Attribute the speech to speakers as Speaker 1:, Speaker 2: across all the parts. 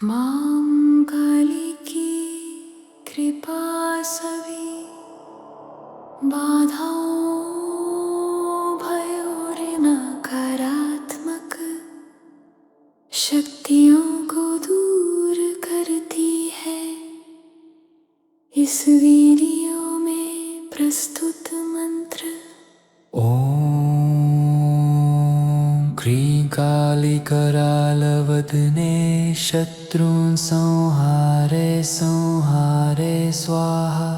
Speaker 1: मां काली की कृपा सभी बाधाओं भयों रे नकारात्मक शक्तियों को दूर करती है। इस वीडियो में प्रस्तुत मंत्र
Speaker 2: ॐ क्रीं काली करालवदने शत्रून् संहारे संहारे स्वाहा।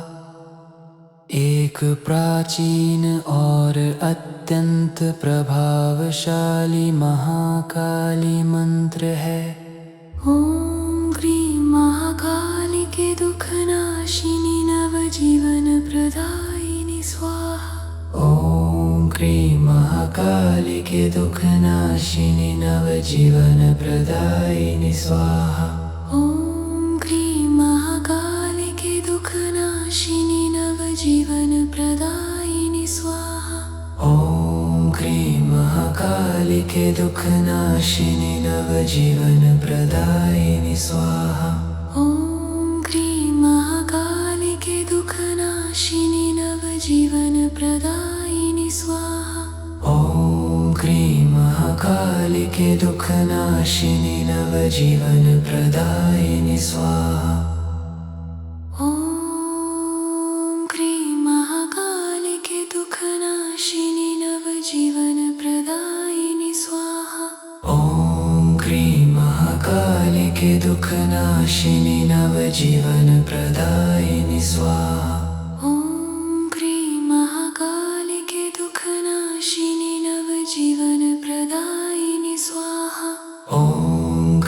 Speaker 2: एक प्राचीन और अत्यंत प्रभावशाली महाकाली मंत्र है।
Speaker 1: ओम क्रीं महाकाली के दुख नाशिनी नवजीवन प्रदायिनी स्वाहा।
Speaker 2: ॐ क्रीं महाकाली के दुख नाशिनी नवजीवन प्रदायिनी स्वाहा।
Speaker 1: ओम क्रीं महाकाली के दुख नाशिनी नवजीवन प्रदायिनी स्वाहा।
Speaker 2: ॐ क्रीं महाकाली के दुख नाशिनी नवजीवन प्रदायिनी स्वाहा।
Speaker 1: ओम क्रीं महाकाली के दुख नाशिनी नवजीवन प्रदायिनी स्वाहा।
Speaker 2: ॐ क्रीं महाकाली के दुख नाशिनी नवजीवन प्रदायिनी स्वाहा।
Speaker 1: ओम क्रीं महाकाली के दुख नाशिनी नवजीवन प्रदायिनी स्वाहा।
Speaker 2: ॐ क्रीं महाकाली के दुख नाशिनी नवजीवन प्रदायिनी स्वाहा।
Speaker 1: ओम क्रीं महाकाली के दुख नाशिनी नवजीवन प्रदायिनी स्वाहा।
Speaker 2: ॐ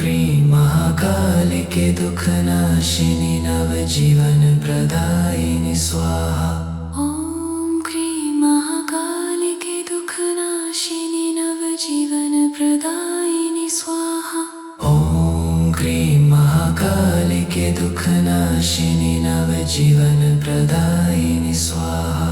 Speaker 2: क्रीं महाकाली के दुख नाशिनी नवजीवन प्रदायिनी स्वाहा।
Speaker 1: ओम क्रीं महाकाली के दुख नाशिनी नवजीवन प्रदायिनी स्वाहा।
Speaker 2: ॐ क्रीं महाकाली के दुख नाशिनी नवजीवन प्रदायिनी स्वाहा।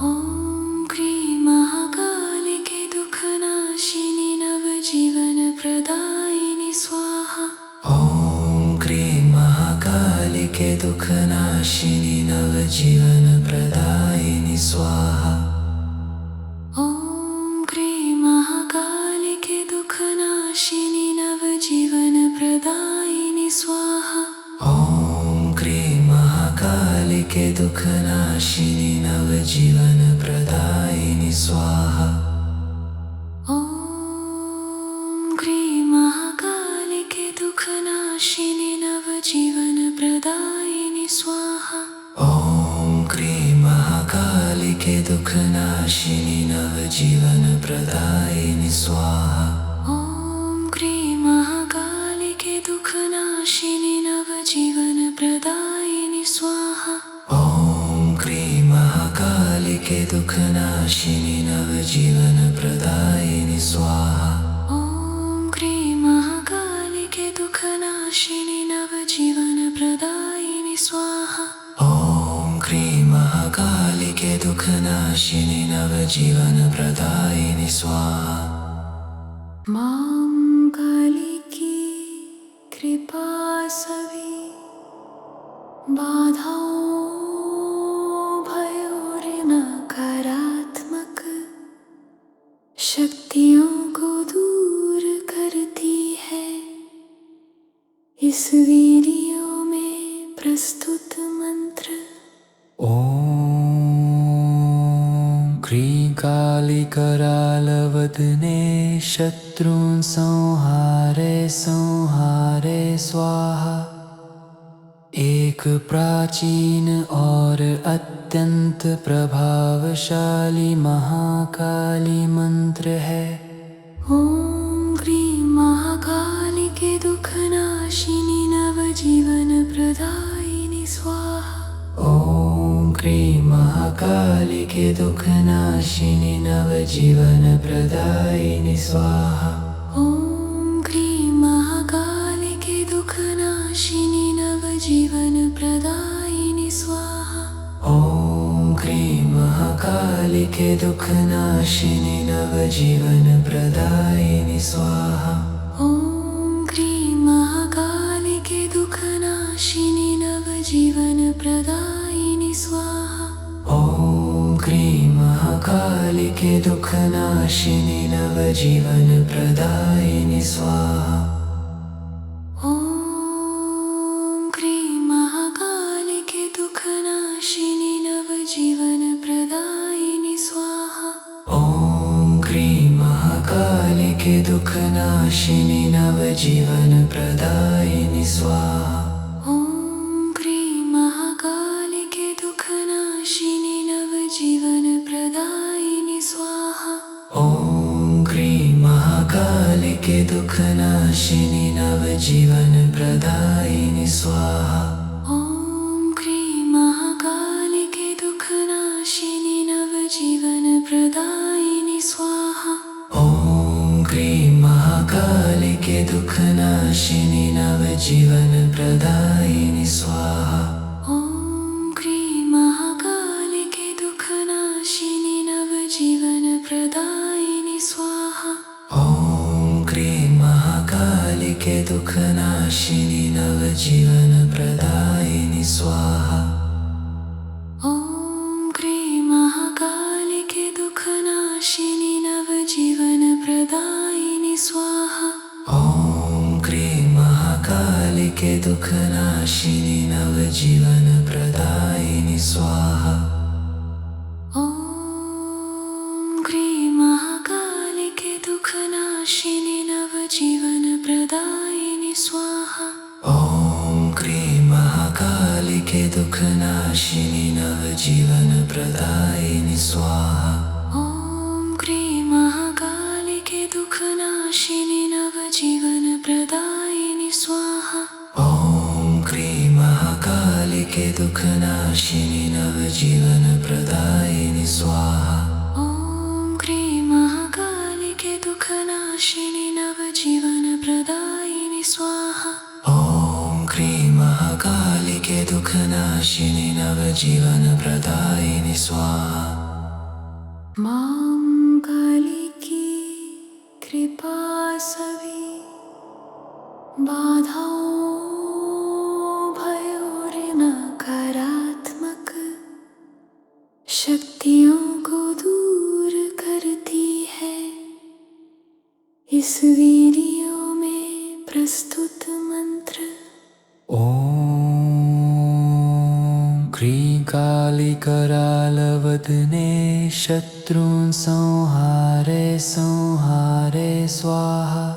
Speaker 1: ओम क्रीं महाकाली के दुख नाशिनी नवजीवन प्रदायिनी स्वाहा।
Speaker 2: ॐ क्रीं महाकाली के दुख नाशिनी नवजीवन प्रदायिनी स्वाहा।
Speaker 1: ओम क्रीं महाकाली के दुख नाशिनी नवजीवन प्रदायिनी स्वाहा।
Speaker 2: ॐ क्रीं महाकाली के दुख नाशिनी नवजीवन प्रदायिनी स्वाहा।
Speaker 1: ओम क्रीं महाकाली के दुख नाशिनी नवजीवन प्रदायिनी स्वाहा।
Speaker 2: ॐ क्रीं महाकाली के दुख नाशिनी नवजीवन प्रदायिनी स्वाहा।
Speaker 1: ओम क्रीं महाकाली के दुख नाशिनी नवजीवन प्रदायिनी स्वाहा।
Speaker 2: ॐ क्रीं महाकाली के दुख नाशिनी नवजीवन प्रदायिनी स्वाहा।
Speaker 1: ओम क्रीं महाकाली के दुख नाशिनी नवजीवन प्रदायिनी स्वाहा।
Speaker 2: ॐ क्रीं महाकाली के दुख नाशिनी नवजीवन प्रदायिनी स्वाहा।
Speaker 1: मां काली की कृपा सभी बाधाओं भयों रे नकारात्मक शक्तियों को दूर करती है। इस वीडियो में प्रस्तुत मंत्र
Speaker 2: ॐ क्रीं काली करालवदने शत्रून् संहारे संहारे स्वाहा। एक प्राचीन और अत्यंत प्रभावशाली महाकाली मंत्र है।
Speaker 1: ओम क्रीं महाकाली के दुख नाशिनी नवजीवन प्रदायिनी स्वाहा।
Speaker 2: ॐ क्रीं महाकाली के दुख नाशिनी नवजीवन प्रदायिनी स्वाहा।
Speaker 1: ओम क्रीं महाकाली के दुख नाशिनी नवजीवन प्रदायिनी स्वाहा।
Speaker 2: ॐ क्रीं महाकाली के दुख नाशिनी नवजीवन प्रदायिनी स्वाहा।
Speaker 1: ओम क्रीं महाकाली के नवजीवन प्रदायिनि स्वाहा।
Speaker 2: ॐ क्रीं महाकालिके दुःखनाशिनि नवजीवन प्रदायिनि स्वाहा।
Speaker 1: ॐ क्रीं महाकालिके दुःखनाशिनि नवजीवन प्रदायिनि स्वाहा।
Speaker 2: ॐ क्रीं महाकालिके दुःखनाशिनि नवजीवन प्रदायिनि स्वाहा।
Speaker 1: ॐ क्रीं महाकालिके दुःखनाशिनि नवजीवन प्रदायिनि स्वाहा।
Speaker 2: ॐ क्रीं महाकालिके दुःखनाशिनि नवजीवन प्रदायिनि स्वाहा।
Speaker 1: ॐ क्रीं महाकालिके दुःखनाशिनि नवजीवन प्रदायिनि स्वाहा।
Speaker 2: ॐ क्रीं महाकालिके दुःखनाशिनि नवजीवन प्रदायिनि स्वाहा।
Speaker 1: ॐ क्रीं महाकालिके दुःखनाशिनि नवजीवन प्रदायिनि स्वाहा।
Speaker 2: ॐ क्रीं महाकालिके दुःखनाशिनि नवजीवन प्रदायिनि स्वाहा।
Speaker 1: ॐ क्रीं महाकालिके दुःखनाशिनि नवजीवन प्रदायिनि स्वाहा।
Speaker 2: ॐ क्रीं महाकालिके दुःखनाशिनि नवजीवन प्रदायिनि स्वाहा।
Speaker 1: ॐ क्रीं महाकालिके दुःखनाशिनि नवजीवन प्रदायिनि स्वाहा।
Speaker 2: ॐ क्रीं महाकालिके दुःखनाशिनि नवजीवन प्रदायिनि स्वाहा।
Speaker 1: ॐ क्रीं महाकालिके दुःखनाशिनि नवजीवन प्रदायिनि स्वाहा।
Speaker 2: ॐ क्रीं महाकालिके दुःखनाशिनि नवजीवन प्रदायिनि स्वाहा।
Speaker 1: ॐ क्रीं महाकालिके दुःखनाशिनि नवजीवन प्रदायिनि स्वाहा।
Speaker 2: ॐ क्रीं महाकालिके दुःखनाशिनि नवजीवन प्रदायिनि स्वाहा।
Speaker 1: मां कालिकी कृपा सभी बाधाओं भयों रे नकारात्मक शक्तियों को दूर करती है। इस वीडियो में प्रस्तुत मंत्र
Speaker 2: ॐ क्रीं कालिकरालवदने शत्रून् संहारे संहारे स्वाहा।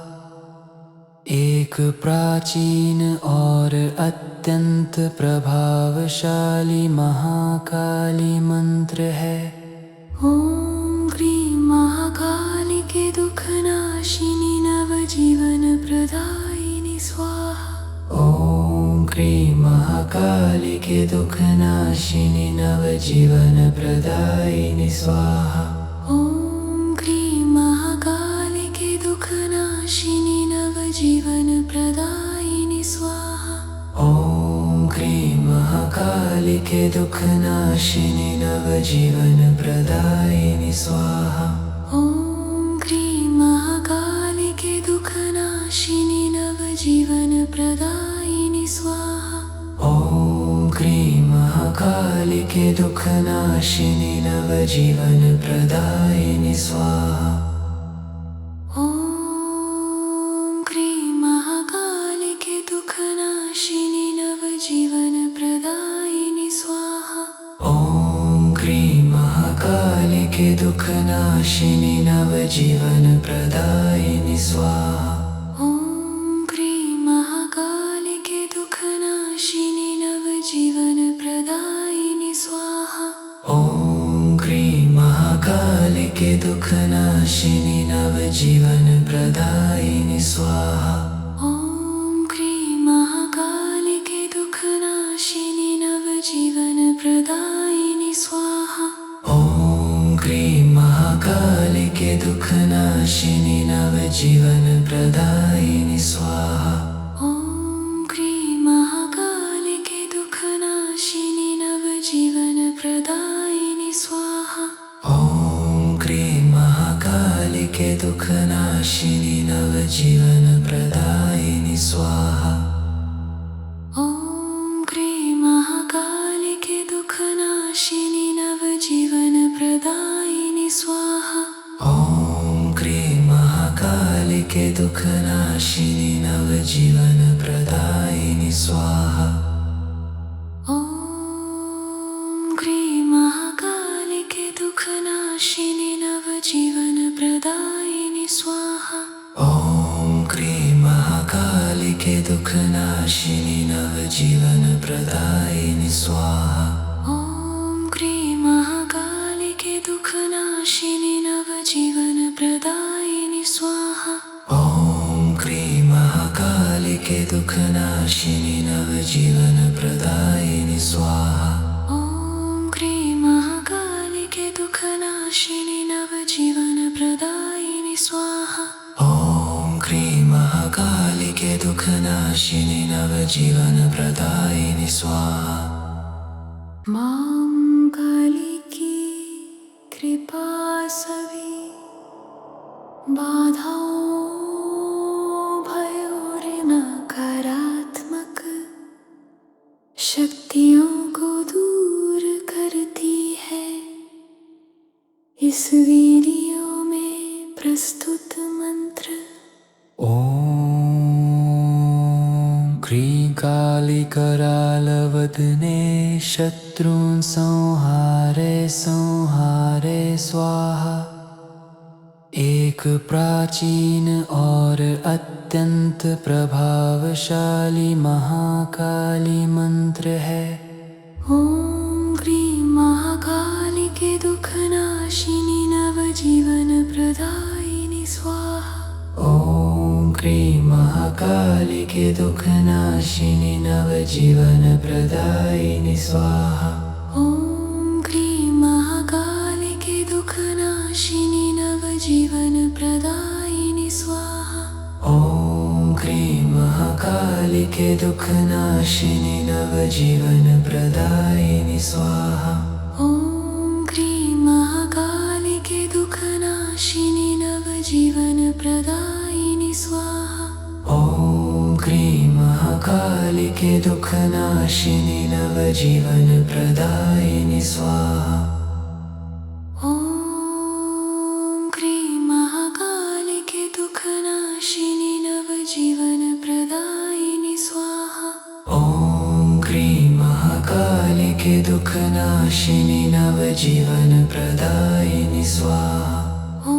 Speaker 2: एक प्राचीन और अत्यंत प्रभावशाली महाकाली मंत्र है।
Speaker 1: ॐ क्रीं महाकालिके दुःखनाशिनि नवजीवन प्रदायिनि स्वाहा।
Speaker 2: ॐ क्रीं महाकालिके दुःखनाशिनि नवजीवन प्रदायिनि स्वाहा।
Speaker 1: ॐ क्रीं महाकालिके दुःखनाशिनि नवजीवन प्रदायिनि स्वाहा।
Speaker 2: ॐ क्रीं महाकालिके दुःखनाशिनि नवजीवन प्रदायिनि स्वाहा।
Speaker 1: ॐ क्रीं महाकालिके दुःखनाशिनि नवजीवन प्रदायिनि स्वाहा।
Speaker 2: ॐ क्रीं महाकालिके दुःखनाशिनि नवजीवन प्रदायिनि स्वाहा।
Speaker 1: ॐ क्रीं महाकालिके दुःखनाशिनि नवजीवन प्रदायिनि स्वाहा।
Speaker 2: ॐ क्रीं महाकालिके दुःखनाशिनि नवजीवन प्रदायिनि स्वाहा।
Speaker 1: ॐ क्रीं महाकालिके दुःखनाशिनि नवजीवन प्रदायिनि स्वाहा।
Speaker 2: ॐ क्रीं महाकालिके दुःखनाशिनि नवजीवन प्रदायिनि स्वाहा।
Speaker 1: ॐ क्रीं महाकालिके दुःखनाशिनि नवजीवन प्रदायिनि स्वाहा।
Speaker 2: ॐ क्रीं महाकालिके दुःखनाशिनि नवजीवन प्रदायिनि स्वाहा।
Speaker 1: ॐ क्रीं महाकालिके दुःखनाशिनि नवजीवन प्रदायिनि स्वाहा।
Speaker 2: ॐ क्रीं महाकालिके दुःखनाशिनि नवजीवन प्रदायिनि स्वाहा।
Speaker 1: ॐ क्रीं
Speaker 2: दुखनाशिनी नवजीवन प्रदायिनी स्वाहा।
Speaker 1: ॐ क्रीं महाकालिके दुःखनाशिनि नवजीवन प्रदायिनि स्वाहा।
Speaker 2: ॐ क्रीं महाकालिके दुखनाशिनी नवजीवन प्रदायिनी स्वाहा।
Speaker 1: ॐ क्रीं महाकालिके दुःखनाशिनि नवजीवन प्रदायिनि स्वाहा।
Speaker 2: ॐ क्रीं महाकालिके दुखनाशिनी नवजीवन प्रदायिनी स्वाहा।
Speaker 1: ॐ क्रीं महाकालिके दुःखनाशिनि नवजीवन प्रदायिनि स्वाहा।
Speaker 2: ॐ क्रीं महाकालिके दुखनाशिनी नवजीवन प्रदायिनी स्वाहा।
Speaker 1: मां कालिकी कृपा सभी बाधाओं भयों नकारात्मक शक्तियों को दूर करती है। इस वीडियो में प्रस्तुत मंत्र
Speaker 2: ॐ क्रीं काली करालवदने शत्रून् संहारे संहारे स्वाहा। एक प्राचीन और अत्यंत प्रभावशाली महाकाली मंत्र है।
Speaker 1: ॐ क्रीं महाकालिके दुःखनाशिनि नवजीवन प्रदायिनि स्वाहा।
Speaker 2: ॐ क्रीं महाकालिके दुखनाशिनी नवजीवन प्रदायिनी स्वाहा।
Speaker 1: ॐ क्रीं महाकालिके दुःखनाशिनि नवजीवन प्रदायिनि स्वाहा।
Speaker 2: ॐ क्रीं महाकालिके दुखनाशिनी नवजीवन प्रदायिनी स्वाहा।
Speaker 1: ॐ क्रीं महाकालिके दुःखनाशिनि नवजीवन प्रदायिनि स्वाहा।
Speaker 2: ॐ क्रीं महाकालिके दुखनाशिनी नवजीवन प्रदायिनी स्वाहा।
Speaker 1: ॐ क्रीं महाकालिके दुःखनाशिनि नवजीवन प्रदायिनि स्वाहा।
Speaker 2: ॐ क्रीं महाकालिके दुखनाशिनी नवजीवन प्रदायिनी स्वाहा।
Speaker 1: ॐ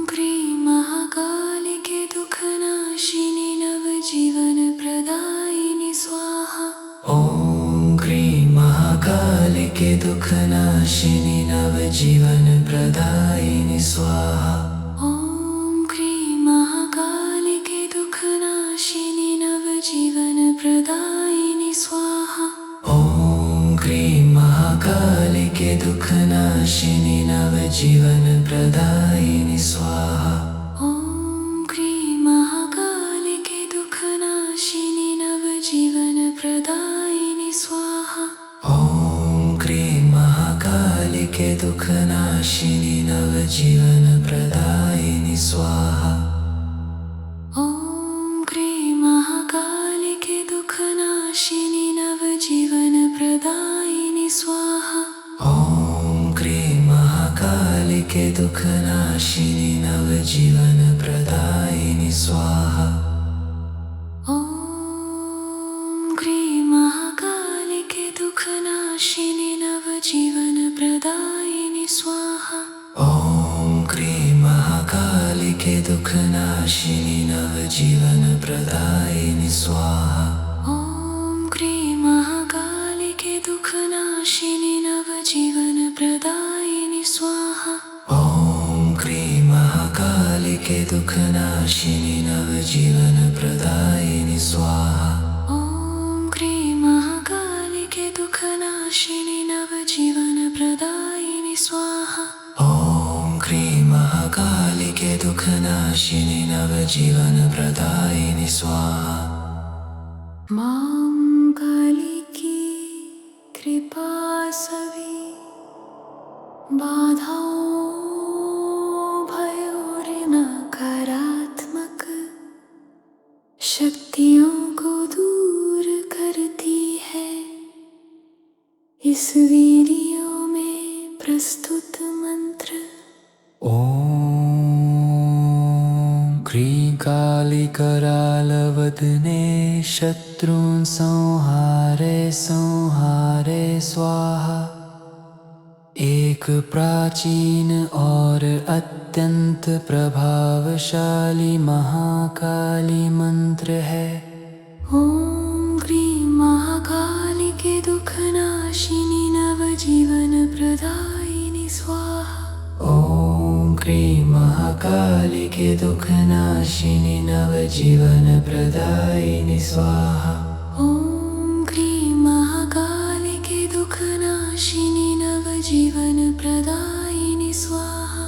Speaker 1: क्रीं महाकालिके दुःखनाशिनि नवजीवन प्रदायिनि स्वाहा।
Speaker 2: ॐ क्रीं महाकालिके दुखनाशिनी नवजीवन प्रदायिनी स्वाहा।
Speaker 1: ॐ क्रीं महाकालिके दुःखनाशिनि नवजीवन प्रदायिनि स्वाहा।
Speaker 2: ॐ क्रीं महाकालिके दुखनाशिनी नवजीवन प्रदायिनी स्वाहा।
Speaker 1: ॐ क्रीं महाकालिके दुःखनाशिनि नवजीवन प्रदायिनि स्वाहा।
Speaker 2: ॐ क्रीं महाकालिके दुखनाशिनी नवजीवन प्रदायिनी स्वाहा।
Speaker 1: ॐ क्रीं महाकालिके दुःखनाशिनि नवजीवन प्रदायिनि स्वाहा।
Speaker 2: ॐ क्रीं महाकालिके दुखनाशिनी नवजीवन प्रदायिनी स्वाहा।
Speaker 1: ॐ क्रीं महाकालिके दुःखनाशिनि नवजीवन प्रदायिनि स्वाहा।
Speaker 2: ॐ क्रीं महाकालिके दुखनाशिनी नवजीवन प्रदायिनी स्वाहा।
Speaker 1: ॐ क्रीं महाकालिके दुःखनाशिनि नवजीवन प्रदायिनि स्वाहा।
Speaker 2: ॐ क्रीं महाकालिके दुखनाशिनी नवजीवन प्रदायिनी स्वाहा।
Speaker 1: ॐ क्रीं महाकालिके दुःखनाशिनि नवजीवन प्रदायिनि स्वाहा।
Speaker 2: ॐ क्रीं महाकालिके दुखनाशिनी नवजीवन प्रदायिनी स्वाहा।
Speaker 1: मां कालिकी कृपा सभी बाधाओं भयों नकारात्मक शक्तियों को दूर करती है। इस वीडियो में प्रस्तुत मंत्र
Speaker 2: ॐ क्रीं काली करालवदने शत्रून् संहारे संहारे स्वाहा। एक प्राचीन और अत्यंत प्रभावशाली महाकाली मंत्र है।
Speaker 1: ओम क्रीं महाकालिके दुःखनाशिनी नवजीवन प्रदायिनी स्वाहा।
Speaker 2: ओम क्रीं महाकालिके दुःखनाशिनी नवजीवन प्रदायिनी स्वाहा।
Speaker 1: ओम क्रीं महाकालिके दुःखनाशिनी नवजीवन प्रदायिनी स्वाहा।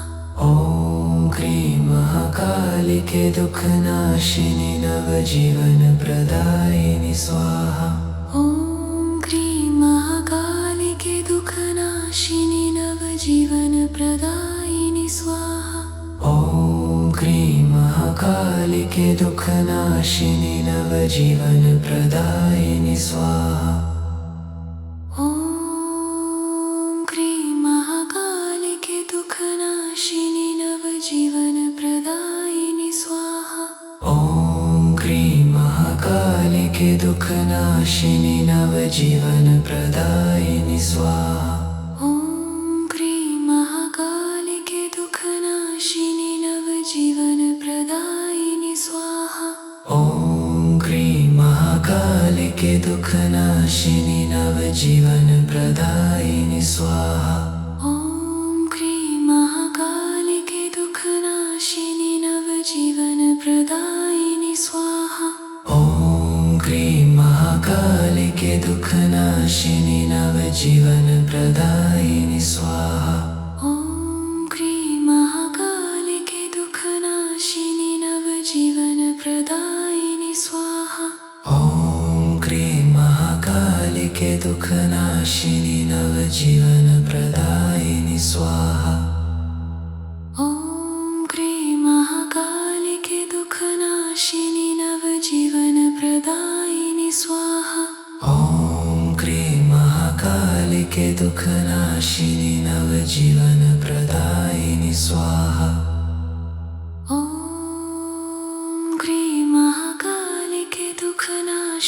Speaker 2: ओम क्रीं महाकालिके दुःखनाशिनी नवजीवन प्रदायिनी स्वाहा।
Speaker 1: ओम क्रीं महाकालिके दुःखनाशिनी नवजीवन प्रदायिनी स्वाहा।
Speaker 2: ओम क्रीं महाकालिके दुःखनाशिनी नवजीवन प्रदायिनी स्वाहा।
Speaker 1: ओम क्रीं महाकालिके दुःखनाशिनी नवजीवन प्रदायिनी स्वाहा।
Speaker 2: ओम क्रीं महाकालिके दुःखनाशिनी नवजीवन प्रदायिनी स्वाहा।
Speaker 1: ओम क्रीं महाकालिके दुःखनाशिनी नवजीवन प्रदायिनी स्वाहा।
Speaker 2: ओम क्रीं महाकालिके दुःखनाशिनी नवजीवन प्रदायिनी स्वाहा।
Speaker 1: ओम क्रीं महाकालिके दुःखनाशिनी नवजीवन प्रदायिनी स्वाहा।
Speaker 2: ओम क्रीं महाकालिके दुःखनाशिनी नवजीवन प्रदायिनी स्वाहा।
Speaker 1: ओम क्रीं महाकालिके दुःखनाशिनी नवजीवन प्रदायिनी स्वाहा।
Speaker 2: ओम क्रीं महाकालिके दुःखनाशिनी नवजीवन प्रदायिनी स्वाहा।
Speaker 1: ओम क्रीं महाकालिके दुःखनाशिनी नवजीवन प्रदायिनी स्वाहा।
Speaker 2: ओम क्रीं महाकालिके दुःखनाशिनी नवजीवन प्रदायिनी स्वाहा।
Speaker 1: ओम क्रीं महाकालिके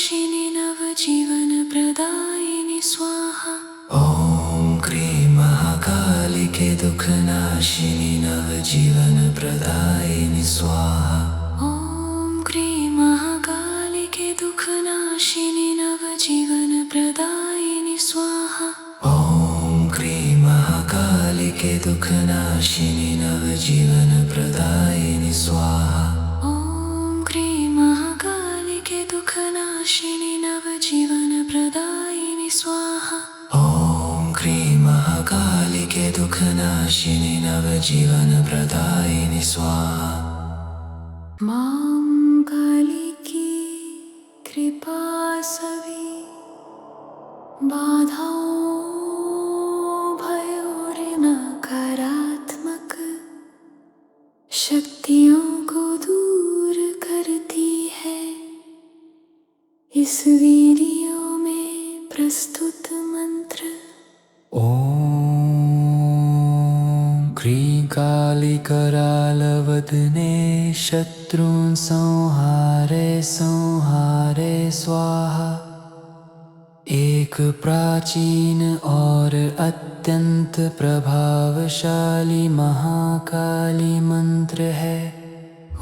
Speaker 1: दुःखनाशिनी नवजीवन प्रदायिनी स्वाहा।
Speaker 2: ओम क्रीं महाकालिके दुःखनाशिनी नवजीवन प्रदायिनी स्वाहा।
Speaker 1: ओम क्रीं महाकालिके दुःखनाशिनी नवजीवन प्रदायिनी स्वाहा।
Speaker 2: ओम क्रीं महाकालिके दुःखनाशिनी नवजीवन प्रदायिनी स्वाहा।
Speaker 1: ओम क्रीं महाकालिके दुःखनाशिनी नवजीवन प्रदायिनी स्वाहा।
Speaker 2: ओम क्रीं महाकालिके दुःखनाशिनी नवजीवन प्रदायिनी स्वाहा।
Speaker 1: मां काली की कृपा सभी बाधाओं भयों और नकारात्मक शक्तियों को दूर करती है। इस वीडियो में प्रस्तुत मंत्र।
Speaker 2: ओम क्रीं काली करालवदने शत्रून् संहारे संहारे स्वाहा। एक प्राचीन और अत्यंत प्रभावशाली महाकाली मंत्र है।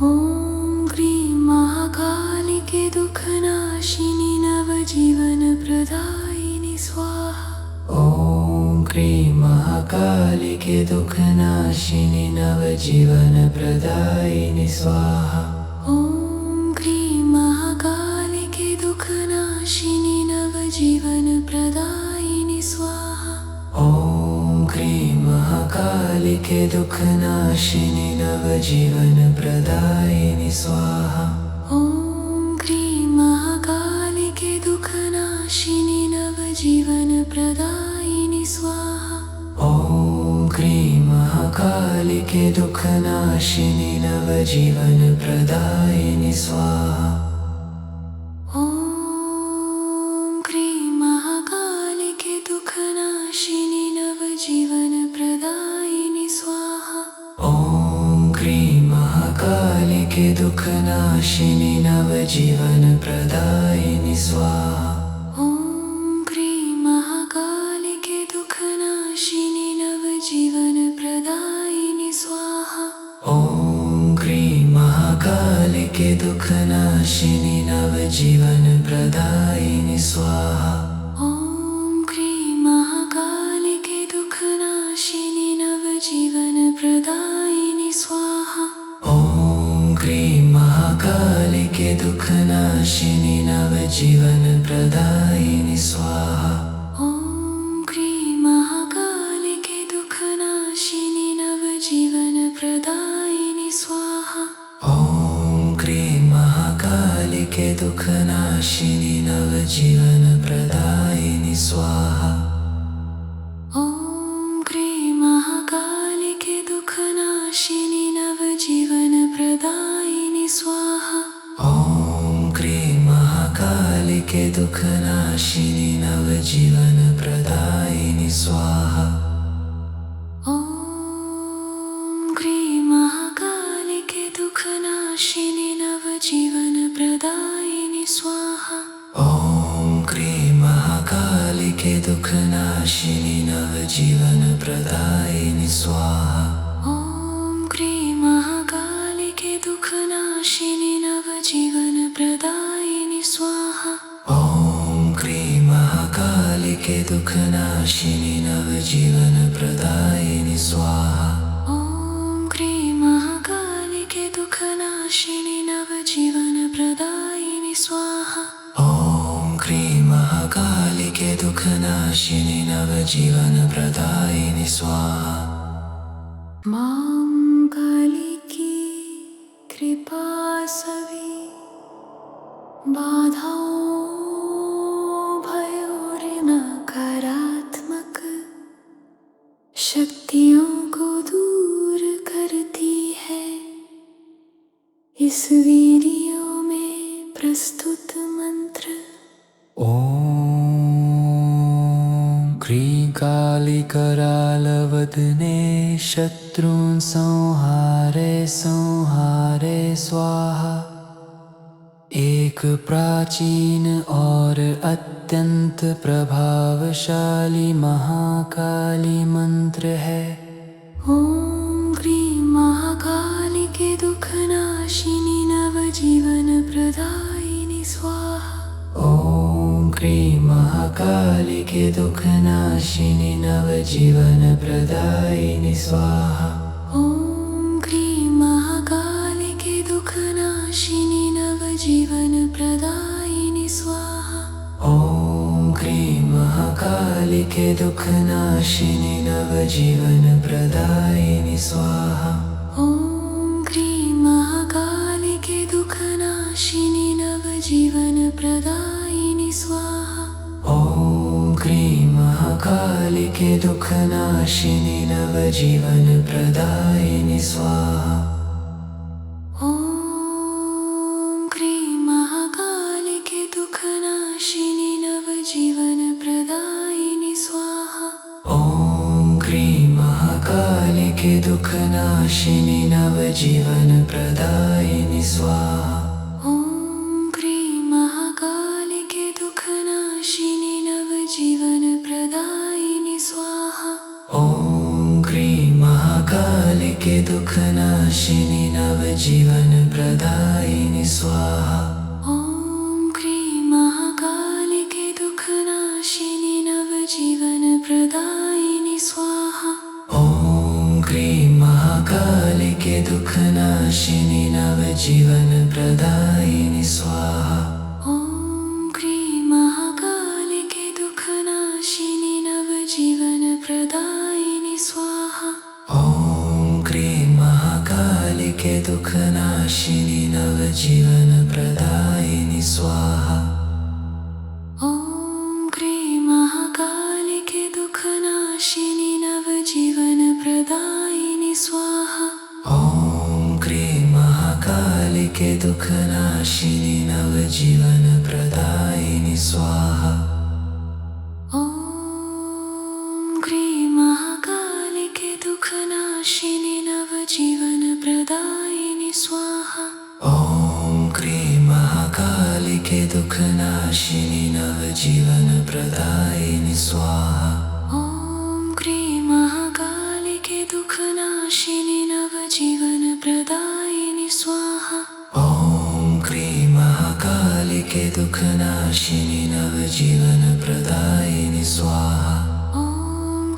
Speaker 1: ओम क्रीं महाकालिके दुःखनाशिनी नवजीवन प्रदायिनी स्वाहा।
Speaker 2: ओम क्रीं महाकालिके दुःखनाशिनी नवजीवन प्रदायिनी स्वाहा।
Speaker 1: ओम क्रीं महाकालिके दुःखनाशिनी नवजीवन प्रदायिनी स्वाहा।
Speaker 2: ओम क्रीं महाकालिके दुःखनाशिनी नवजीवन प्रदायिनी स्वाहा।
Speaker 1: ओम क्रीं महाकालिके दुःखनाशिनी नवजीवन प्रदायिनी स्वाहा।
Speaker 2: ओम क्रीं महाकालिके दुःखनाशिनी नवजीवन प्रदायिनी स्वाहा।
Speaker 1: ओम क्रीं महाकालिके दुःखनाशिनी नवजीवन प्रदायिनी स्वाहा।
Speaker 2: ओम क्रीं महाकालिके के दुख नाशिनी नवजीवन प्रदायिनी स्वाहा।
Speaker 1: ॐ क्रीं महाकालिके दुःखनाशिनि नवजीवन प्रदायिनि स्वाहा।
Speaker 2: ॐ क्रीं महाकालिके दुख नाशिनी नवजीवन प्रदायिनी स्वाहा।
Speaker 1: ॐ क्रीं महाकालिके दुःखनाशिनि नवजीवन प्रदायिनि स्वाहा।
Speaker 2: ॐ क्रीं महाकालिके दुख नाशिनी नवजीवन प्रदायिनी स्वाहा।
Speaker 1: ॐ क्रीं महाकालिके दुःखनाशिनि नवजीवन प्रदायिनि स्वाहा।
Speaker 2: ॐ क्रीं महाकालिके दुख नाशिनी नवजीवन प्रदायिनी स्वाहा।
Speaker 1: ॐ क्रीं महाकालिके दुःखनाशिनि नवजीवन प्रदायिनि स्वाहा।
Speaker 2: ॐ क्रीं महाकालिके दुख नाशिनी नवजीवन प्रदायिनी स्वाहा।
Speaker 1: ॐ क्रीं महाकालिके दुःखनाशिनि नवजीवन प्रदायिनि स्वाहा।
Speaker 2: ॐ क्रीं महाकालिके दुख नाशिनी नवजीवन प्रदायिनी स्वाहा।
Speaker 1: ॐ क्रीं महाकालिके दुःखनाशिनि नवजीवन प्रदायिनि स्वाहा।
Speaker 2: ॐ क्रीं महाकालिके दुख नाशिनी नवजीवन प्रदायिनी स्वाहा।
Speaker 1: ॐ क्रीं महाकालिके दुःखनाशिनि नवजीवन प्रदायिनि स्वाहा।
Speaker 2: ॐ क्रीं महाकालिके दुख नाशिनी नवजीवन प्रदायिनी स्वाहा।
Speaker 1: मां कालिकी कृपा सभी बाधाओं भयों रे नकारात्मक शक्तियों को दूर करती है। इस वीडियो में प्रस्तुत मंत्र
Speaker 2: ॐ क्रीं काली करालवदने शत्रून् संहारे संहारे स्वाहा। एक प्राचीन और अत्यंत प्रभावशाली महाकाली मंत्र है।
Speaker 1: ॐ क्रीं महाकालिके दुःखनाशिनि नवजीवन प्रदायिनि स्वाहा।
Speaker 2: ॐ क्रीं महाकालिके दुख नाशिनी नवजीवन प्रदायिनी स्वाहा।
Speaker 1: ॐ क्रीं महाकालिके दुःखनाशिनि नवजीवन प्रदायिनि स्वाहा।
Speaker 2: ॐ क्रीं महाकालिके दुख नाशिनी नवजीवन प्रदायिनी स्वाहा।
Speaker 1: ॐ क्रीं महाकालिके दुःखनाशिनि नवजीवन प्रदायिनि स्वाहा।
Speaker 2: ॐ क्रीं महाकालिके दुख नाशिनी नवजीवन प्रदायिनी स्वाहा।
Speaker 1: ॐ क्रीं महाकालिके दुःखनाशिनि नवजीवन प्रदायिनि स्वाहा।
Speaker 2: ॐ क्रीं महाकालिके दुख नाशिनी नवजीवन प्रदायिनी स्वाहा।
Speaker 1: ॐ क्रीं महाकालिके दुःखनाशिनि नवजीवन प्रदायिनि स्वाहा।
Speaker 2: ॐ क्रीं महाकालिके दुख नाशिनी नवजीवन प्रदायिनी स्वाहा।
Speaker 1: ॐ क्रीं महाकालिके दुःखनाशिनि नवजीवन प्रदायिनि स्वाहा।
Speaker 2: ॐ क्रीं महाकालिके दुख नाशिनी नवजीवन प्रदायिनी स्वाहा।
Speaker 1: ॐ क्रीं महाकालिके दुःखनाशिनि नवजीवन प्रदायिनि स्वाहा।
Speaker 2: ॐ क्रीं महाकालिके दुख नाशिनी नवजीवन प्रदायिनी स्वाहा।
Speaker 1: ॐ क्रीं महाकालिके दुःखनाशिनि नवजीवन प्रदायिनि स्वाहा।
Speaker 2: ॐ क्रीं महाकालिके दुख नाशिनी नवजीवन प्रदायिनी स्वाहा।
Speaker 1: ॐ क्रीं महाकालिके दुःखनाशिनि नवजीवन प्रदायिनि स्वाहा।
Speaker 2: क्रीं महाकालिके दुःखनाशिनि नवजीवन प्रदायिनि स्वाहा।
Speaker 1: ॐ क्रीं महाकालिके दुःखनाशिनि नवजीवन प्रदायिनि स्वाहा।
Speaker 2: ॐ क्रीं महाकालिके दुःखनाशिनि नवजीवन प्रदायिनि स्वाहा।
Speaker 1: ॐ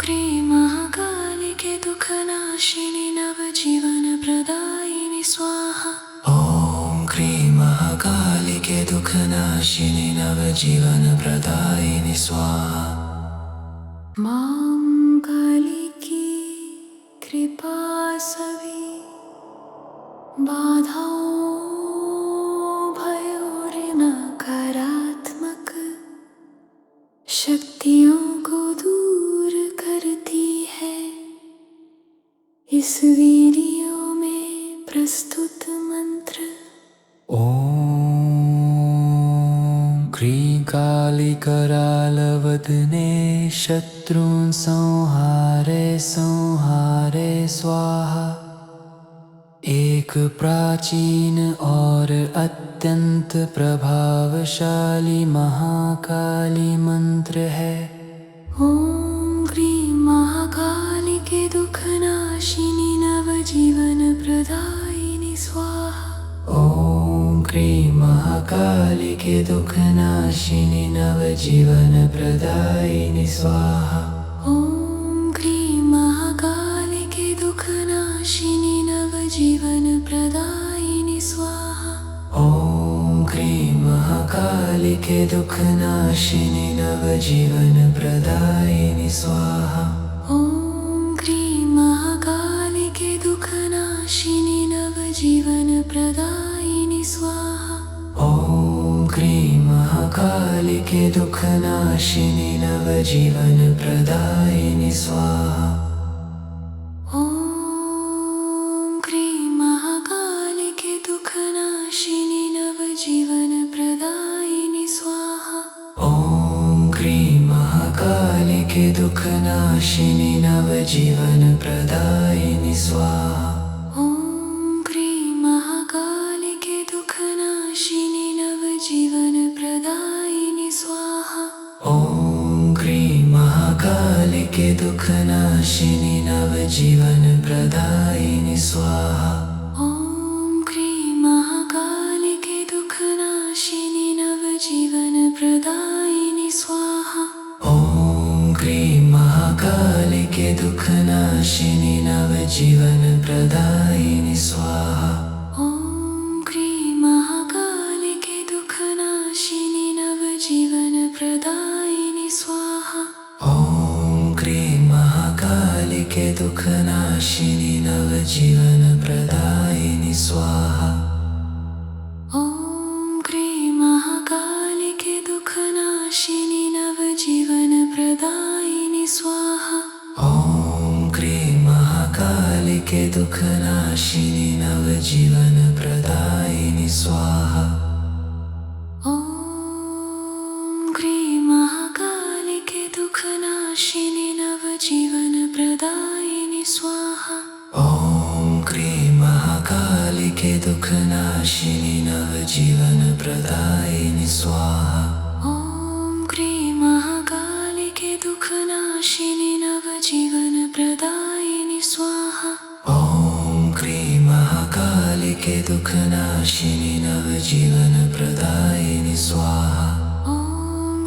Speaker 1: क्रीं महाकालिके दुःखनाशिनि नवजीवन प्रदायिनि स्वाहा।
Speaker 2: ॐ क्रीं महाकालिके दुःखनाशिनि नवजीवन प्रदायिनि स्वाहा।
Speaker 1: मां कालिकी कृपा सभी बाधाओं भयों रे नकारात्मक शक्तियों को दूर करती है। इस वीडियो में प्रस्तुत मंत्र
Speaker 2: ॐ क्रीं कालिकरालवदने शत्रून् संहारे संहारे स्वाहा। एक प्राचीन और अत्यंत प्रभावशाली महाकाली मंत्र है।
Speaker 1: ॐ क्रीं महाकालिके दुःखनाशिनि नवजीवन प्रदायिनि स्वाहा।
Speaker 2: ॐ क्रीं महाकालिके दुःखनाशिनि नवजीवन प्रदायिनि स्वाहा।
Speaker 1: ॐ क्रीं महाकालिके दुःखनाशिनि नवजीवन प्रदायिनि स्वाहा।
Speaker 2: ॐ क्रीं महाकालिके दुःखनाशिनि नवजीवन प्रदायिनि स्वाहा।
Speaker 1: ॐ क्रीं महाकालिके दुःखनाशिनि नवजीवन प्रदायिनि स्वाहा।
Speaker 2: ॐ क्रीं महाकालिके दुःखनाशिनि नवजीवन प्रदायिनि स्वाहा।
Speaker 1: ॐ क्रीं महाकालिके दुःखनाशिनि नवजीवन प्रदायिनि स्वाहा।
Speaker 2: ॐ क्रीं महाकालिके दुःखनाशिनि नवजीवन प्रदायिनि स्वाहा।
Speaker 1: ॐ क्रीं महाकालिके दुःखनाशिनि नवजीवन प्रदायिनि स्वाहा।
Speaker 2: ॐ क्रीं महाकालिके दुःखनाशिनि नवजीवन प्रदायिनि स्वाहा।
Speaker 1: ॐ क्रीं महाकालिके दुःखनाशिनि नवजीवन प्रदायिनि स्वाहा।
Speaker 2: ॐ क्रीं महाकालिके दुःखनाशिनि नवजीवन प्रदायिनि स्वाहा।
Speaker 1: ॐ क्रीं महाकालिके दुःखनाशिनि नवजीवन प्रदायिनि स्वाहा।
Speaker 2: ॐ क्रीं महाकालिके दुःखनाशिनि नवजीवन प्रदायिनि स्वाहा।
Speaker 1: ॐ क्रीं महाकालिके दुःखनाशिनि नवजीवन प्रदायिनि स्वाहा।
Speaker 2: ॐ क्रीं महाकालिके दुःखनाशिनि नवजीवन प्रदायिनि स्वाहा।
Speaker 1: ॐ क्रीं महाकालिके दुःखनाशिनि नवजीवन प्रदायिनि स्वाहा।
Speaker 2: ॐ क्रीं महाकालिके दुःखनाशिनि नवजीवन प्रदायिनि स्वाहा।
Speaker 1: ॐ क्रीं महाकालिके दुःखनाशिनि नवजीवन प्रदायिनि स्वाहा।
Speaker 2: ॐ क्रीं महाकालिके दुःखनाशिनि नवजीवन प्रदायिनि स्वाहा।
Speaker 1: ॐ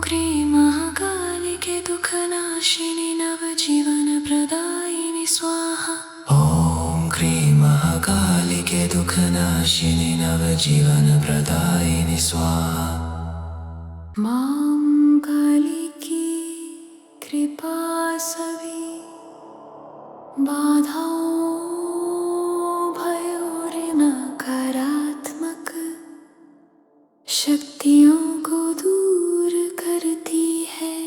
Speaker 1: क्रीं महाकालिके दुःखनाशिनि नवजीवन प्रदायिनि स्वाहा।
Speaker 2: ॐ क्रीं महाकालिके दुःखनाशिनि नवजीवन प्रदायिनि स्वाहा।
Speaker 1: मां कालिकी कृपा सभी बाधाओं भयों रे नकारात्मक शक्तियों को दूर करती है।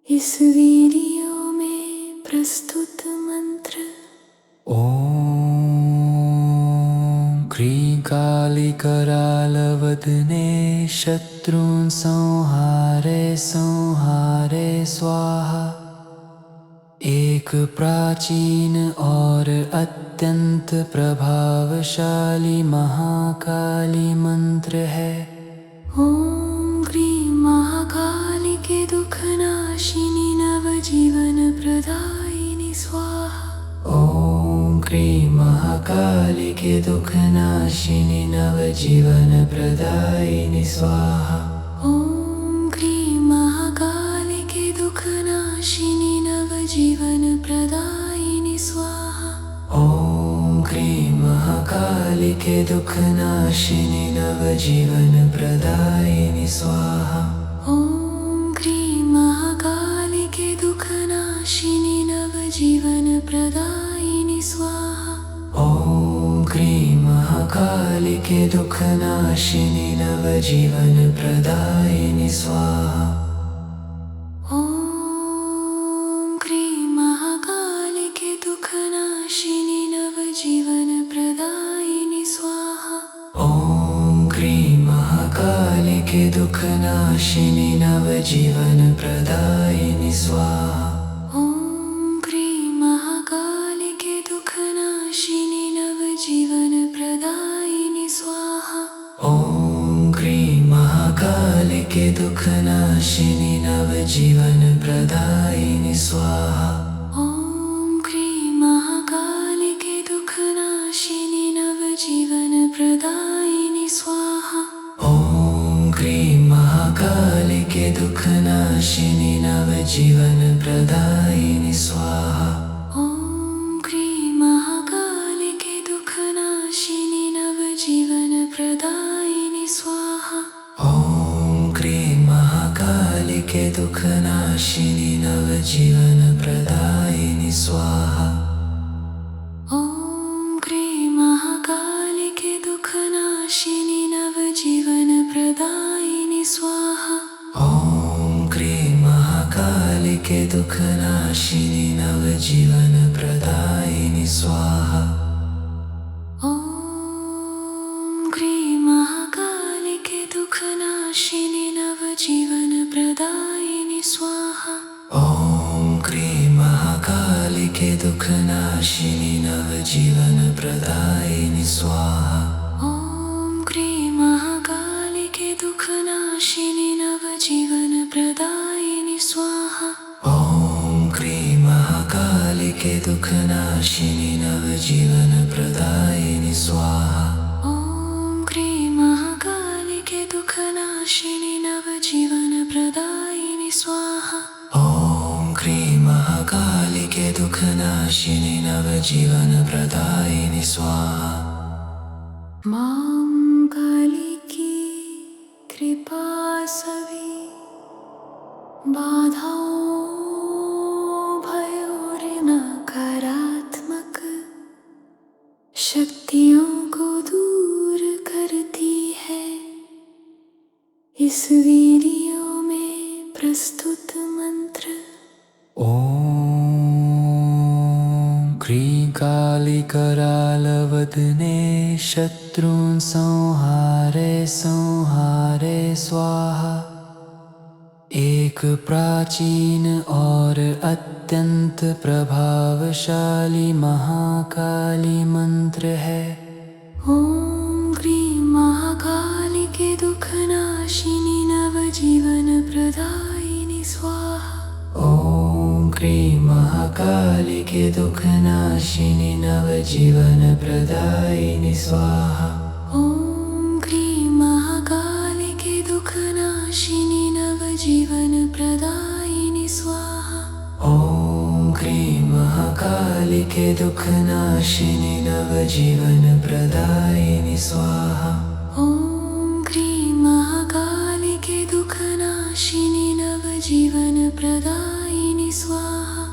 Speaker 1: इस वीडियो में प्रस्तुत मंत्र
Speaker 2: ॐ क्रीं कालिकरालवदने शत्रून् संहारे संहारे स्वाहा। एक एक प्राचीन और अत्यंत प्रभावशाली महाकाली मंत्र है।
Speaker 1: ॐ क्रीं महाकालिके दुःखनाशिनि नवजीवन प्रदायिनि स्वाहा।
Speaker 2: ॐ क्रीं महाकालिके दुःखनाशिनि नवजीवन प्रदायिनि स्वाहा।
Speaker 1: ॐ क्रीं महाकालिके दुःखनाशिनि नवजीवन प्रदायिनि स्वाहा।
Speaker 2: ॐ क्रीं महाकालिके दुःखनाशिनि नवजीवन प्रदायिनि स्वाहा।
Speaker 1: ॐ क्रीं महाकालिके दुःखनाशिनि नवजीवन प्रदायिनि स्वाहा।
Speaker 2: ॐ क्रीं महाकालिके दुःखनाशिनि नवजीवन प्रदायिनि स्वाहा।
Speaker 1: ॐ क्रीं महाकालिके दुःखनाशिनि नवजीवन प्रदायिनि स्वाहा।
Speaker 2: ॐ क्रीं महाकालिके दुःखनाशिनि नवजीवन प्रदायिनि स्वाहा।
Speaker 1: ॐ क्रीं महाकालिके दुःखनाशिनि नवजीवन प्रदायिनि स्वाहा।
Speaker 2: ॐ क्रीं महाकालिके दुःखनाशिनि नवजीवन प्रदायिनि स्वाहा।
Speaker 1: ॐ क्रीं महाकालिके दुःखनाशिनि नवजीवन प्रदायिनि स्वाहा।
Speaker 2: ॐ क्रीं महाकालिके दुःखनाशिनि नवजीवन प्रदायिनि स्वाहा।
Speaker 1: ॐ क्रीं महाकालिके दुःखनाशिनि नवजीवन प्रदायिनि स्वाहा।
Speaker 2: ॐ क्रीं महाकालिके दुःखनाशिनि नवजीवन प्रदायिनि स्वाहा।
Speaker 1: ॐ क्रीं महाकालिके दुःखनाशिनि नवजीवन प्रदायिनि स्वाहा।
Speaker 2: ॐ क्रीं महाकालिके दुःखनाशिनि नवजीवन प्रदायिनि स्वाहा।
Speaker 1: ॐ क्रीं महाकालिके दुःखनाशिनि नवजीवन प्रदायिनि स्वाहा।
Speaker 2: ॐ क्रीं महाकालिके दुःखनाशिनि नवजीवन प्रदायिनि स्वाहा।
Speaker 1: ॐ क्रीं महाकालिके दुःखनाशिनि नवजीवन प्रदायिनि स्वाहा।
Speaker 2: ॐ क्रीं महाकालिके दुःखनाशिनि नवजीवन प्रदायिनि स्वाहा।
Speaker 1: ॐ क्रीं महाकालिके दुःखनाशिनि नवजीवन प्रदायिनि स्वाहा।
Speaker 2: ॐ क्रीं महाकालिके दुःखनाशिनि नवजीवन प्रदायिनि स्वाहा।
Speaker 1: मां कालिकी कृपा सभी बाधाओं भय और नकारात्मक शक्तियों को दूर करती है। इस वीडियो में प्रस्तुत मंत्र
Speaker 2: ॐ क्रीं काली करालवदने शत्रून् संहारे संहारे स्वाहा। एक प्राचीन और अत्यंत प्रभावशाली महाकाली मंत्र है।
Speaker 1: ॐ क्रीं महाकालिके दुःखनाशिनि नवजीवन प्रदायिनि स्वाहा।
Speaker 2: ॐ क्रीं महाकालिके दुःखनाशिनि नवजीवन प्रदायिनि स्वाहा।
Speaker 1: ॐ क्रीं महाकालिके दुःखनाशिनि नवजीवन प्रदायिनि स्वाहा।
Speaker 2: ॐ क्रीं महाकालिके दुःखनाशिनि नवजीवन प्रदायिनि स्वाहा।
Speaker 1: ॐ क्रीं महाकालिके दुःखनाशिनि नवजीवन प्रदायिनि स्वाहा।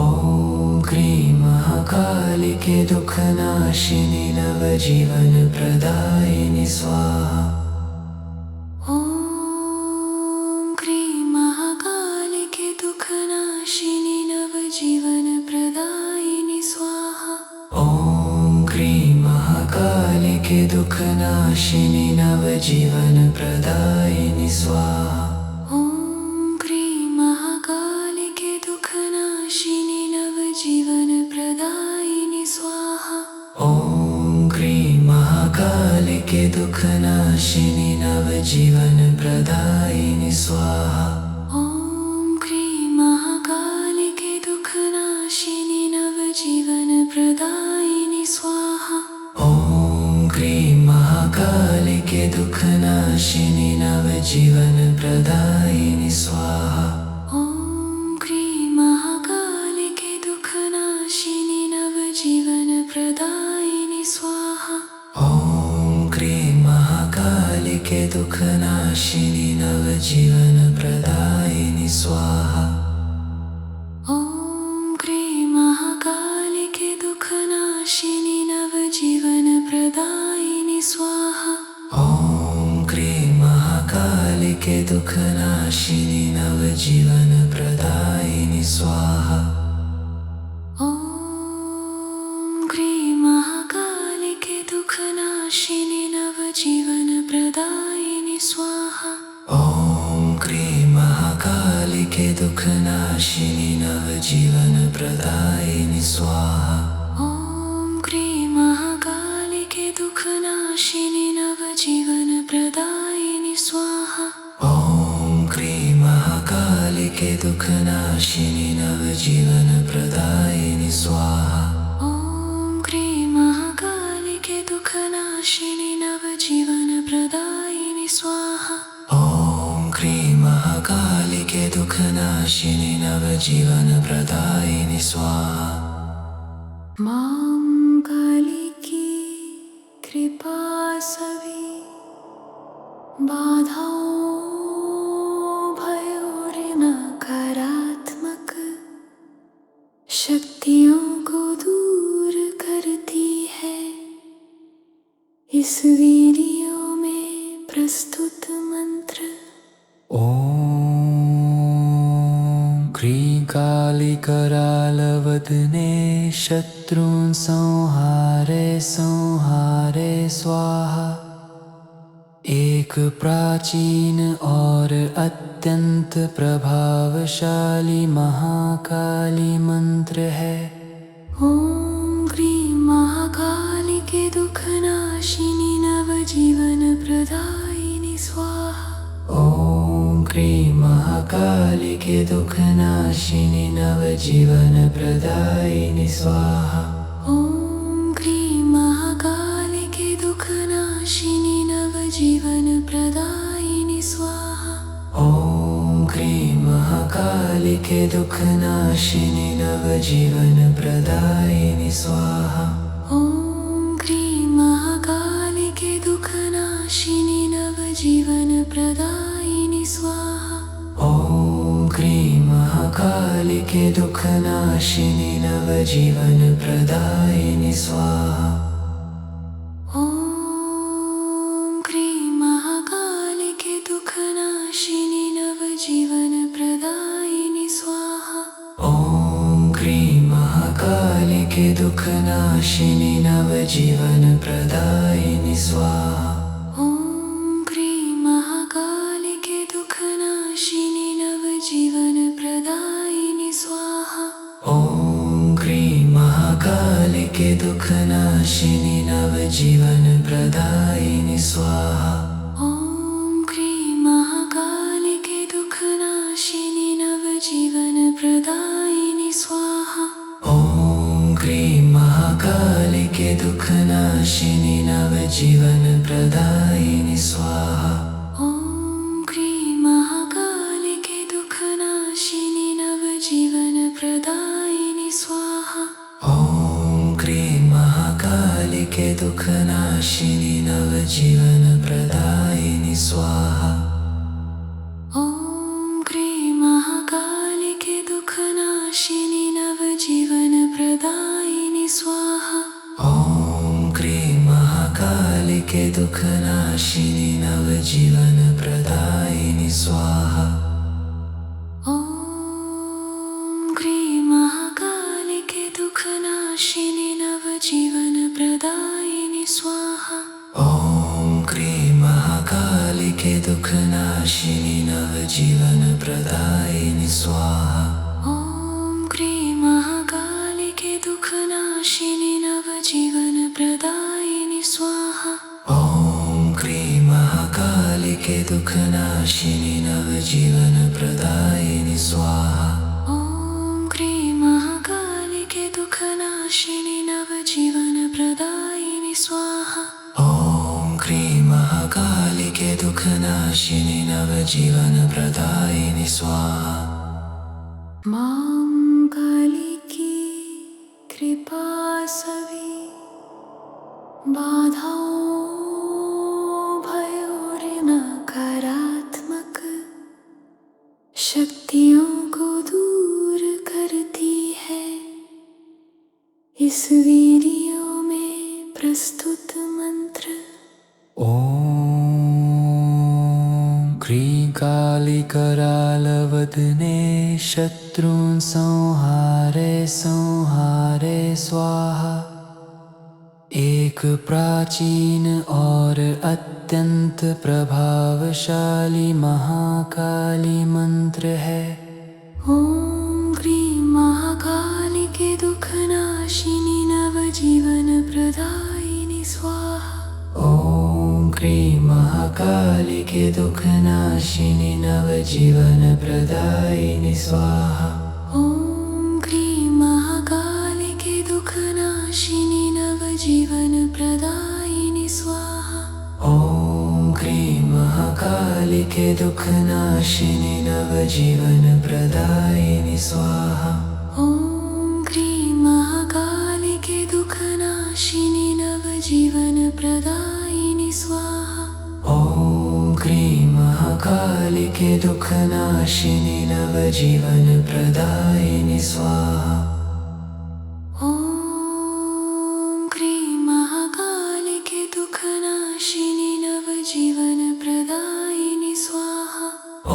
Speaker 2: ॐ क्रीं महाकालिके दुःखनाशिनि नवजीवन प्रदायिनि स्वाहा।
Speaker 1: ॐ क्रीं महाकालिके दुःखनाशिनि नवजीवन प्रदायिनि स्वाहा।
Speaker 2: ॐ क्रीं महाकालिके दुःखनाशिनि नवजीवन प्रदायिनि स्वाहा।
Speaker 1: ॐ क्रीं महाकालिके दुःखनाशिनि
Speaker 2: महाकालिके दुःखनाशिनि नवजीवन प्रदायिनि स्वाहा
Speaker 1: ॐ क्रीं महाकालिके दुःखनाशिनि नवजीवन प्रदायिनि स्वाहा
Speaker 2: ॐ क्रीं महाकालिके दुःखनाशिनि नवजीवन प्रदायिनि स्वाहा
Speaker 1: ॐ क्रीं महाकालिके दुःखनाशिनि नवजीवन प्रदायिनि स्वाहा
Speaker 2: ॐ क्रीं महाकालिके दुःखनाशिनि नवजीवन प्रदायिनि स्वाहा
Speaker 1: ॐ क्रीं महाकालिके दुःखनाशिनि नवजीवन प्रदायिनि स्वाहा
Speaker 2: ॐ क्रीं महाकालिके दुःखनाशिनि नवजीवन प्रदायिनि स्वाहा
Speaker 1: ॐ क्रीं महाकालिके दुःखनाशिनि नवजीवन प्रदायिनि स्वाहा
Speaker 2: ॐ क्रीं महाकालिके दुःखनाशिनि नवजीवन प्रदायिनि स्वाहा
Speaker 1: ॐ क्रीं महाकालिके दुःखनाशिनि नवजीवन प्रदायिनि स्वाहा
Speaker 2: ॐ क्रीं महाकालिके दुःखनाशिनि नवजीवन प्रदायिनि स्वाहा
Speaker 1: ॐ क्रीं महाकालिके दुःखनाशिनि नवजीवन प्रदायिनि स्वाहा
Speaker 2: ॐ क्रीं महाकालिके दुःखनाशिनि नवजीवन प्रदायिनि स्वाहा
Speaker 1: मां कालिकी कृपा सभी बाधाओं भयों और नकारात्मक शक्तियों को दूर करती है। इस वीडियो में प्रस्तुत मंत्र
Speaker 2: ॐ क्रीं कालिकरालवदने शत्रून् संहारे स्वाहा एक प्राचीन और अत्यंत प्रभावशाली महाकाली मंत्र है।
Speaker 1: ॐ क्रीं महाकालिके दुःखनाशिनि नवजीवन प्रदायिनि स्वाहा
Speaker 2: ॐ क्रीं महाकालिके दुःखनाशिनि नवजीवन प्रदायिनि स्वाहा
Speaker 1: ॐ क्रीं महाकालिके दुःखनाशिनि नवजीवन प्रदायिनि स्वाहा
Speaker 2: ॐ क्रीं महाकालिके दुःखनाशिनि नवजीवन प्रदायिनि स्वाहा
Speaker 1: ॐ क्रीं महाकालिके दुःखनाशिनि नवजीवन प्रदायिनि स्वाहा
Speaker 2: ॐ क्रीं महाकालिके दुःखनाशिनि नवजीवन प्रदायिनि स्वाहा
Speaker 1: ॐ क्रीं महाकालिके दुःखनाशिनि नवजीवन प्रदायिनि स्वाहा
Speaker 2: ॐ क्रीं महाकालिके दुःखनाशिनि नवजीवन प्रदायिनि स्वाहा
Speaker 1: ॐ क्रीं महाकालिके दुःखनाशिनि नवजीवन प्रदायिनि स्वाहा
Speaker 2: ॐ क्रीं महाकालिके दुःखनाशिनि नवजीवन प्रदायिनि स्वाहा
Speaker 1: ॐ क्रीं महाकालिके दुःखनाशिनि नवजीवन प्रदायिनि स्वाहा
Speaker 2: ॐ क्रीं महाकालिके दुःखनाशिनि नवजीवन प्रदायिनि स्वाहा
Speaker 1: ॐ क्रीं महाकालिके दुःखनाशिनि नवजीवन प्रदायिनि स्वाहा
Speaker 2: ॐ क्रीं महाकालिके दुःखनाशिनि नवजीवन प्रदायिनि स्वाहा
Speaker 1: ॐ क्रीं महाकालिके दुःखनाशिनि नवजीवन प्रदायिनि स्वाहा
Speaker 2: ॐ क्रीं महाकालिके दुःखनाशिनि नवजीवन प्रदायिनि स्वाहा
Speaker 1: ॐ क्रीं महाकालिके दुःखनाशिनि नवजीवन प्रदायिनि स्वाहा
Speaker 2: ॐ क्रीं महाकालिके दुःखनाशिनि नवजीवन प्रदायिनि स्वाहा
Speaker 1: ॐ क्रीं महाकालिके दुःखनाशिनि नवजीवन प्रदायिनि स्वाहा
Speaker 2: ॐ के दुख नाशिनी नवजीवन प्रदायिनी स्वाहा।
Speaker 1: ॐ क्रीं महाकालिके दुःखनाशिनि नवजीवन प्रदायिनि स्वाहा।
Speaker 2: ॐ क्रीं महाकालिके दुख नाशिनी नवजीवन प्रदायिनी स्वाहा।
Speaker 1: मां कालिकी कृपा सभी बाधाओं भयों नकारात्मक शक्तियों को दूर करती है। इस वीडियो में प्रस्तुत मंत्र
Speaker 2: ॐ क्रीं कालिकरालवदने शत्रून् संहारे संहारे स्वाहा। एक प्राचीन और अत्यंत प्रभावशाली महाकाली मंत्र है।
Speaker 1: ॐ क्रीं महाकालिके दुःखनाशिनि नवजीवन प्रदायिनि स्वाहा।
Speaker 2: ॐ क्रीं महाकालिके दुख नाशिनी नवजीवन प्रदायिनी स्वाहा।
Speaker 1: ॐ क्रीं महाकालिके दुःखनाशिनि नवजीवन प्रदायिनि स्वाहा।
Speaker 2: ॐ क्रीं महाकालिके दुख नाशिनी नवजीवन प्रदायिनी स्वाहा।
Speaker 1: ॐ क्रीं महाकालिके दुःखनाशिनि नवजीवन प्रदायिनि स्वाहा।
Speaker 2: ॐ क्रीं महाकालिके दुख नाशिनी नवजीवन प्रदायिनी स्वाहा।
Speaker 1: ॐ क्रीं महाकालिके दुःखनाशिनि नवजीवन प्रदायिनि स्वाहा।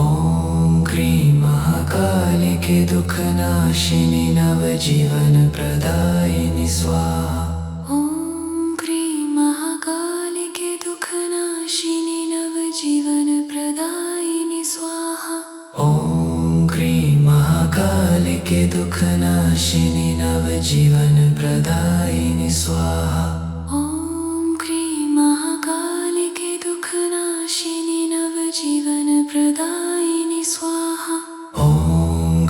Speaker 2: ॐ क्रीं महाकालिके दुख नाशिनी नवजीवन प्रदायिनी स्वाहा।
Speaker 1: ॐ क्रीं महाकालिके दुःखनाशिनि नवजीवन प्रदायिनि स्वाहा।
Speaker 2: ॐ क्रीं महाकालिके दुख नाशिनी नवजीवन प्रदायिनी स्वाहा।
Speaker 1: ॐ क्रीं महाकालिके दुःखनाशिनि नवजीवन प्रदायिनि स्वाहा।
Speaker 2: ॐ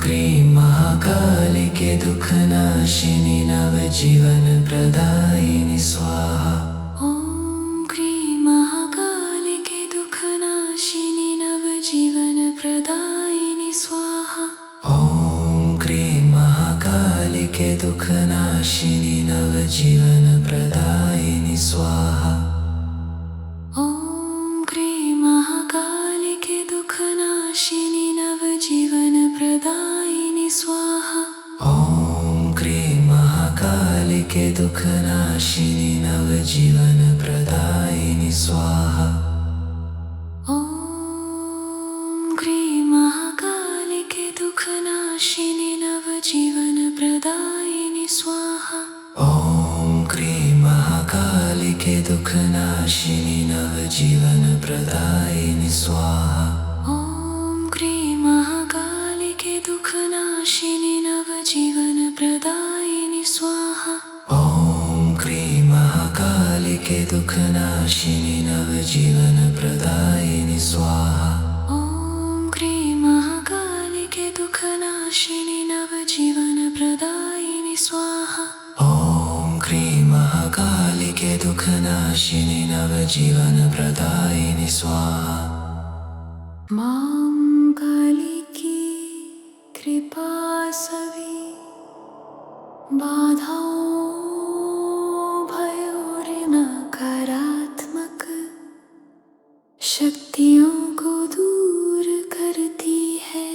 Speaker 2: क्रीं महाकालिके दुख नाशिनी नवजीवन प्रदायिनी स्वाहा।
Speaker 1: ॐ क्रीं महाकालिके दुःखनाशिनि नवजीवन प्रदायिनि स्वाहा।
Speaker 2: ॐ क्रीं महाकालिके दुख नाशिनी नवजीवन प्रदायिनी स्वाहा।
Speaker 1: ॐ क्रीं महाकालिके दुःखनाशिनि नवजीवन प्रदायिनि स्वाहा।
Speaker 2: ॐ क्रीं महाकालिके दुख नाशिनी नवजीवन प्रदायिनी स्वाहा।
Speaker 1: ॐ क्रीं महाकालिके दुःखनाशिनि नवजीवन प्रदायिनि स्वाहा।
Speaker 2: ॐ क्रीं महाकालिके दुख नाशिनी नवजीवन प्रदायिनी स्वाहा।
Speaker 1: ॐ क्रीं महाकालिके दुःखनाशिनि नवजीवन प्रदायिनि स्वाहा।
Speaker 2: ॐ क्रीं महाकालिके दुख नाशिनी नवजीवन प्रदायिनी स्वाहा।
Speaker 1: ॐ क्रीं महाकालिके दुःखनाशिनि नवजीवन प्रदायिनि स्वाहा।
Speaker 2: ॐ क्रीं महाकालिके दुख नाशिनी नवजीवन प्रदायिनी स्वाहा।
Speaker 1: मां कालिकी कृपा सभी बाधाओं भयों नकारात्मक शक्तियों को दूर करती है।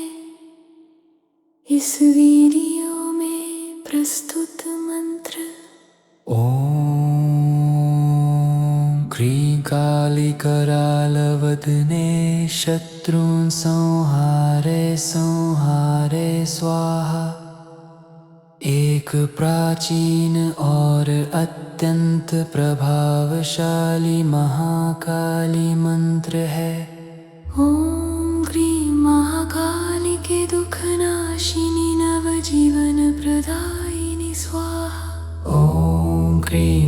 Speaker 1: इस वीडियो में प्रस्तुत मंत्र
Speaker 2: ॐ क्रीं कालिकरालवदने शत्रून् संहारे संहारे स्वाहा। एक प्राचीन और अत्यंत प्रभावशाली महाकाली मंत्र है।
Speaker 1: ॐ क्रीं महाकालिके दुःखनाशिनि नवजीवन प्रदायिनि स्वाहा।
Speaker 2: ॐ क्रीं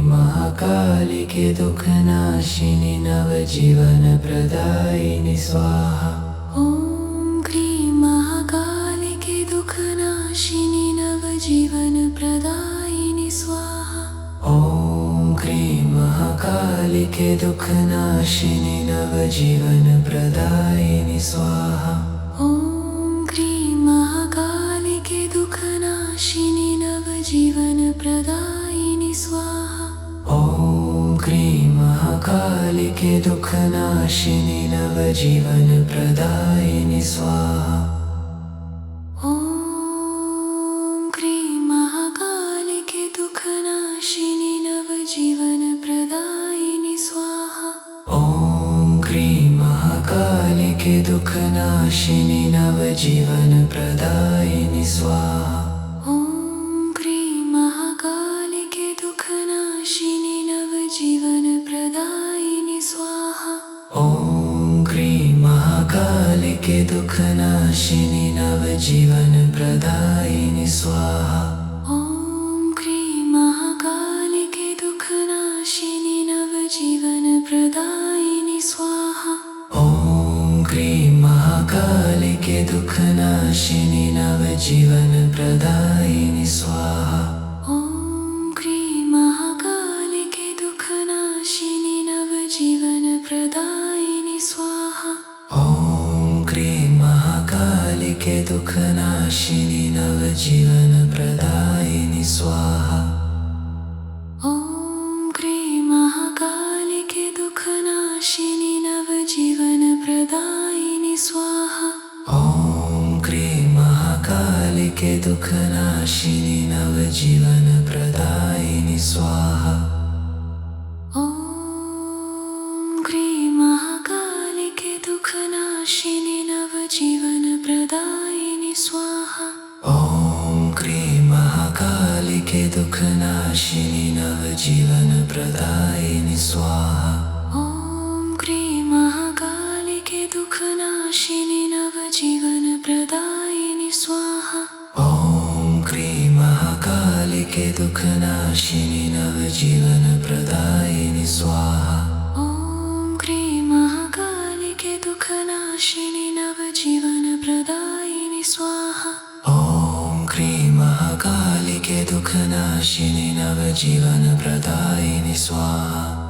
Speaker 2: महाकालिके दुःखनाशिनि नवजीवन प्रदायिनि स्वाहा।
Speaker 1: ॐ क्रीं महाकालिके दुःखनाशिनि नवजीवन प्रदायिनि स्वाहा।
Speaker 2: ॐ क्रीं महाकालिके दुःखनाशिनि नवजीवन प्रदायिनि स्वाहा।
Speaker 1: ॐ क्रीं महाकालिके दुःखनाशिनि नवजीवन प्रदायिनि स्वाहा।
Speaker 2: ॐ क्रीं महाकालिके दुःखनाशिनि नवजीवन प्रदायिनि स्वाहा।
Speaker 1: ॐ क्रीं महाकालिके दुःखनाशिनि नवजीवन प्रदायिनि स्वाहा।
Speaker 2: ॐ क्रीं महाकालिके दुःखनाशिनि नवजीवन प्रदायिनि स्वाहा।
Speaker 1: ॐ क्रीं महाकालिके दुःखनाशिनि नवजीवन प्रदायिनि स्वाहा।
Speaker 2: ॐ क्रीं महाकालिके दुःखनाशिनि नवजीवन प्रदायिनि स्वाहा।
Speaker 1: ॐ क्रीं महाकालिके दुःखनाशिनि नवजीवन प्रदायिनि स्वाहा।
Speaker 2: ॐ क्रीं महाकालिके दुःखनाशिनि नवजीवन प्रदायिनि स्वाहा।
Speaker 1: ॐ क्रीं महाकालिके दुःखनाशिनि नवजीवन प्रदायिनि स्वाहा।
Speaker 2: ॐ क्रीं महाकालिके दुःखनाशिनि नवजीवन प्रदायिनि स्वाहा।
Speaker 1: ॐ क्रीं महाकालिके दुःखनाशिनि नवजीवन प्रदायिनि स्वाहा।
Speaker 2: ॐ क्रीं महाकालिके दुःखनाशिनि नवजीवन प्रदायिनि स्वाहा।
Speaker 1: ॐ क्रीं महाकालिके दुःखनाशिनि नवजीवन प्रदायिनि स्वाहा।
Speaker 2: ॐ क्रीं महाकालिके दुःखनाशिनि नवजीवन प्रदायिनि स्वाहा।
Speaker 1: ॐ क्रीं महाकालिके दुःखनाशिनि नवजीवन प्रदायिनि स्वाहा।
Speaker 2: ॐ क्रीं महाकालिके दुःखनाशिनि नवजीवन प्रदायिनि स्वाहा।
Speaker 1: ॐ क्रीं महाकालिके दुःखनाशिनि नवजीवन प्रदायिनि स्वाहा।
Speaker 2: ॐ क्रीं महाकालिके दुःखनाशिनि नवजीवन प्रदायिनि स्वाहा।